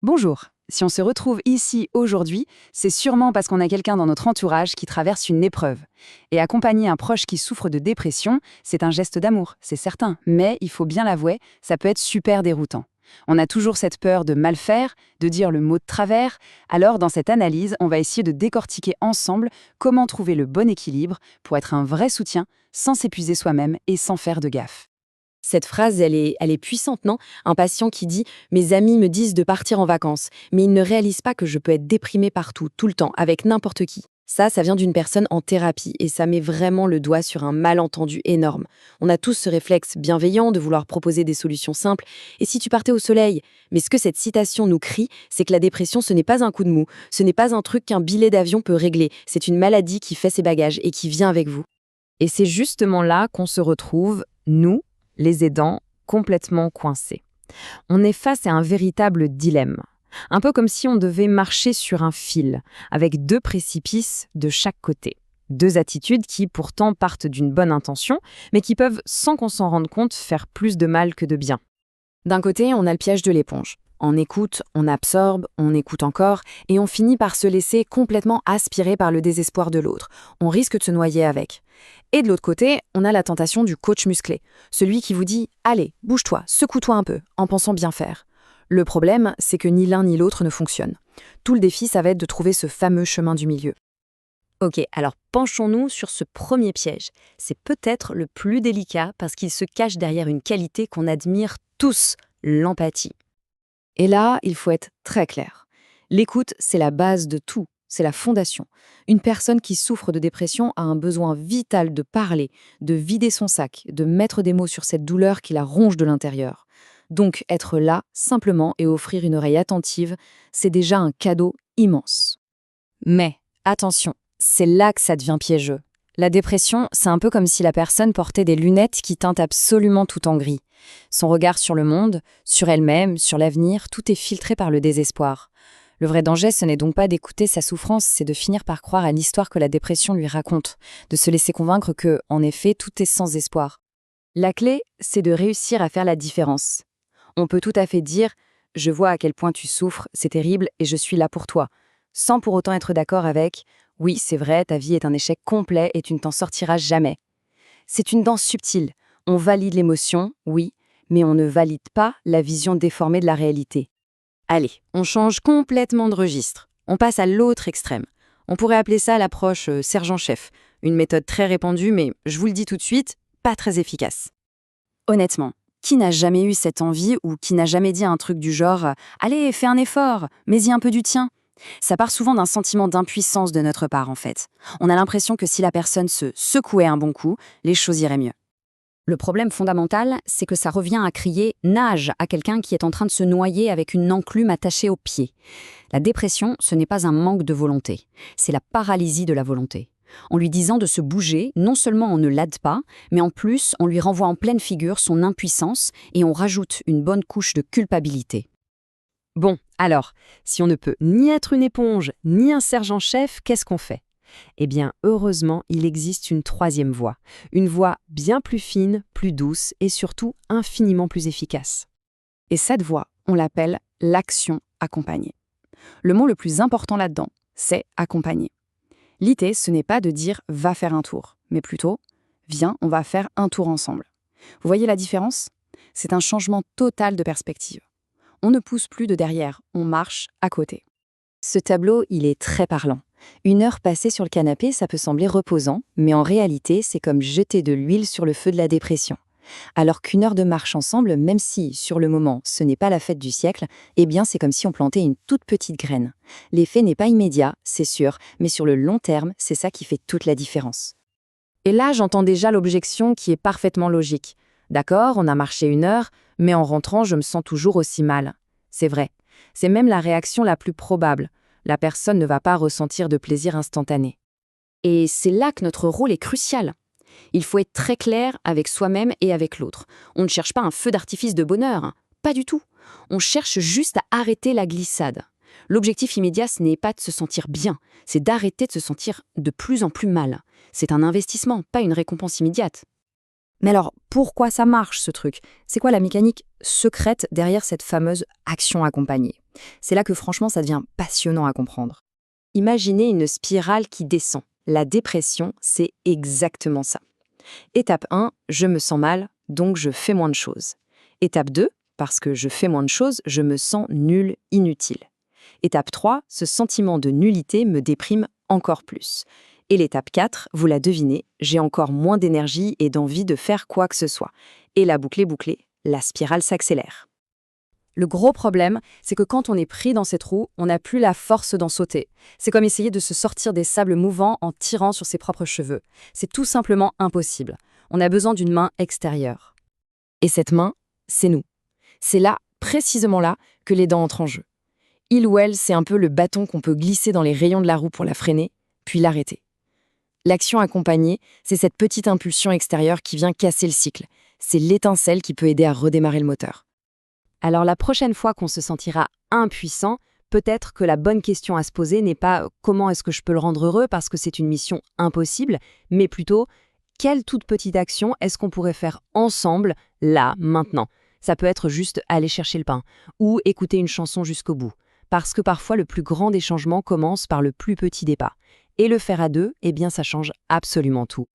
Bonjour. Si on se retrouve ici aujourd'hui, c'est sûrement parce qu'on a quelqu'un dans notre entourage qui traverse une épreuve. Et accompagner un proche qui souffre de dépression, c'est un geste d'amour, c'est certain. Mais il faut bien l'avouer, ça peut être super déroutant. On a toujours cette peur de mal faire, de dire le mot de travers. Alors dans cette analyse, on va essayer de décortiquer ensemble comment trouver le bon équilibre pour être un vrai soutien, sans s'épuiser soi-même et sans faire de gaffe. Cette phrase, elle est puissante, non? Un patient qui dit: «Mes amis me disent de partir en vacances, mais ils ne réalisent pas que je peux être déprimé partout, tout le temps, avec n'importe qui». Ça vient d'une personne en thérapie et ça met vraiment le doigt sur un malentendu énorme. On a tous ce réflexe bienveillant de vouloir proposer des solutions simples. Et si tu partais au soleil? Mais ce que cette citation nous crie, c'est que la dépression, ce n'est pas un coup de mou, ce n'est pas un truc qu'un billet d'avion peut régler. C'est une maladie qui fait ses bagages et qui vient avec vous. Et c'est justement là qu'on se retrouve, nous, les aidants, complètement coincés. On est face à un véritable dilemme. Un peu comme si on devait marcher sur un fil, avec deux précipices de chaque côté. Deux attitudes qui pourtant partent d'une bonne intention, mais qui peuvent, sans qu'on s'en rende compte, faire plus de mal que de bien. D'un côté, on a le piège de l'éponge. On écoute, on absorbe, on écoute encore, et on finit par se laisser complètement aspirer par le désespoir de l'autre. On risque de se noyer avec. Et de l'autre côté, on a la tentation du coach musclé, celui qui vous dit « Allez, bouge-toi, secoue-toi un peu », en pensant bien faire. Le problème, c'est que ni l'un ni l'autre ne fonctionne. Tout le défi, ça va être de trouver ce fameux chemin du milieu. Ok, alors penchons-nous sur ce premier piège. C'est peut-être le plus délicat parce qu'il se cache derrière une qualité qu'on admire tous, l'empathie. Et là, il faut être très clair. L'écoute, c'est la base de tout, c'est la fondation. Une personne qui souffre de dépression a un besoin vital de parler, de vider son sac, de mettre des mots sur cette douleur qui la ronge de l'intérieur. Donc être là, simplement, et offrir une oreille attentive, c'est déjà un cadeau immense. Mais, attention, c'est là que ça devient piégeux. La dépression, c'est un peu comme si la personne portait des lunettes qui teintent absolument tout en gris. Son regard sur le monde, sur elle-même, sur l'avenir, tout est filtré par le désespoir. Le vrai danger, ce n'est donc pas d'écouter sa souffrance, c'est de finir par croire à l'histoire que la dépression lui raconte, de se laisser convaincre que, en effet, tout est sans espoir. La clé, c'est de réussir à faire la différence. On peut tout à fait dire « Je vois à quel point tu souffres, c'est terrible et je suis là pour toi », sans pour autant être d'accord avec « Oui, c'est vrai, ta vie est un échec complet et tu ne t'en sortiras jamais ». C'est une danse subtile. On valide l'émotion, oui, mais on ne valide pas la vision déformée de la réalité. Allez, on change complètement de registre. On passe à l'autre extrême. On pourrait appeler ça l'approche sergent-chef, une méthode très répandue, mais je vous le dis tout de suite, pas très efficace. Honnêtement, qui n'a jamais eu cette envie ou qui n'a jamais dit un truc du genre « Allez, fais un effort, mets-y un peu du tien ». Ça part souvent d'un sentiment d'impuissance de notre part, en fait. On a l'impression que si la personne se secouait un bon coup, les choses iraient mieux. Le problème fondamental, c'est que ça revient à crier « nage » à quelqu'un qui est en train de se noyer avec une enclume attachée au pied. La dépression, ce n'est pas un manque de volonté, c'est la paralysie de la volonté. En lui disant de se bouger, non seulement on ne l'aide pas, mais en plus, on lui renvoie en pleine figure son impuissance et on rajoute une bonne couche de culpabilité. Bon, alors, si on ne peut ni être une éponge, ni un sergent-chef, qu'est-ce qu'on fait? Eh bien, heureusement, il existe une troisième voie. Une voie bien plus fine, plus douce et surtout infiniment plus efficace. Et cette voie, on l'appelle l'action accompagnée. Le mot le plus important là-dedans, c'est accompagner. L'idée, ce n'est pas de dire « va faire un tour », mais plutôt « viens, on va faire un tour ensemble ». Vous voyez la différence? C'est un changement total de perspective. On ne pousse plus de derrière, on marche à côté. Ce tableau, il est très parlant. 1 heure passée sur le canapé, ça peut sembler reposant, mais en réalité, c'est comme jeter de l'huile sur le feu de la dépression. Alors qu'1 heure de marche ensemble, même si, sur le moment, ce n'est pas la fête du siècle, eh bien c'est comme si on plantait une toute petite graine. L'effet n'est pas immédiat, c'est sûr, mais sur le long terme, c'est ça qui fait toute la différence. Et là, j'entends déjà l'objection qui est parfaitement logique. D'accord, on a marché 1 heure, mais en rentrant, je me sens toujours aussi mal. C'est vrai. C'est même la réaction la plus probable. La personne ne va pas ressentir de plaisir instantané. Et c'est là que notre rôle est crucial. Il faut être très clair avec soi-même et avec l'autre. On ne cherche pas un feu d'artifice de bonheur, hein. Pas du tout. On cherche juste à arrêter la glissade. L'objectif immédiat, ce n'est pas de se sentir bien, c'est d'arrêter de se sentir de plus en plus mal. C'est un investissement, pas une récompense immédiate. Mais alors, pourquoi ça marche, ce truc? C'est quoi la mécanique secrète derrière cette fameuse action accompagnée? C'est là que franchement ça devient passionnant à comprendre. Imaginez une spirale qui descend. La dépression, c'est exactement ça. Étape 1, je me sens mal, donc je fais moins de choses. Étape 2, parce que je fais moins de choses, je me sens nul, inutile. Étape 3, ce sentiment de nullité me déprime encore plus. Et l'étape 4, vous la devinez, j'ai encore moins d'énergie et d'envie de faire quoi que ce soit. Et la boucle est bouclée, la spirale s'accélère. Le gros problème, c'est que quand on est pris dans ces trous, on n'a plus la force d'en sauter. C'est comme essayer de se sortir des sables mouvants en tirant sur ses propres cheveux. C'est tout simplement impossible. On a besoin d'une main extérieure. Et cette main, c'est nous. C'est là, précisément là, que l'aidant entre en jeu. Il ou elle, c'est un peu le bâton qu'on peut glisser dans les rayons de la roue pour la freiner, puis l'arrêter. L'action accompagnée, c'est cette petite impulsion extérieure qui vient casser le cycle. C'est l'étincelle qui peut aider à redémarrer le moteur. Alors la prochaine fois qu'on se sentira impuissant, peut-être que la bonne question à se poser n'est pas comment est-ce que je peux le rendre heureux parce que c'est une mission impossible, mais plutôt quelle toute petite action est-ce qu'on pourrait faire ensemble, là, maintenant. Ça peut être juste aller chercher le pain ou écouter une chanson jusqu'au bout. Parce que parfois le plus grand des changements commence par le plus petit des pas. Et le faire à deux, eh bien ça change absolument tout.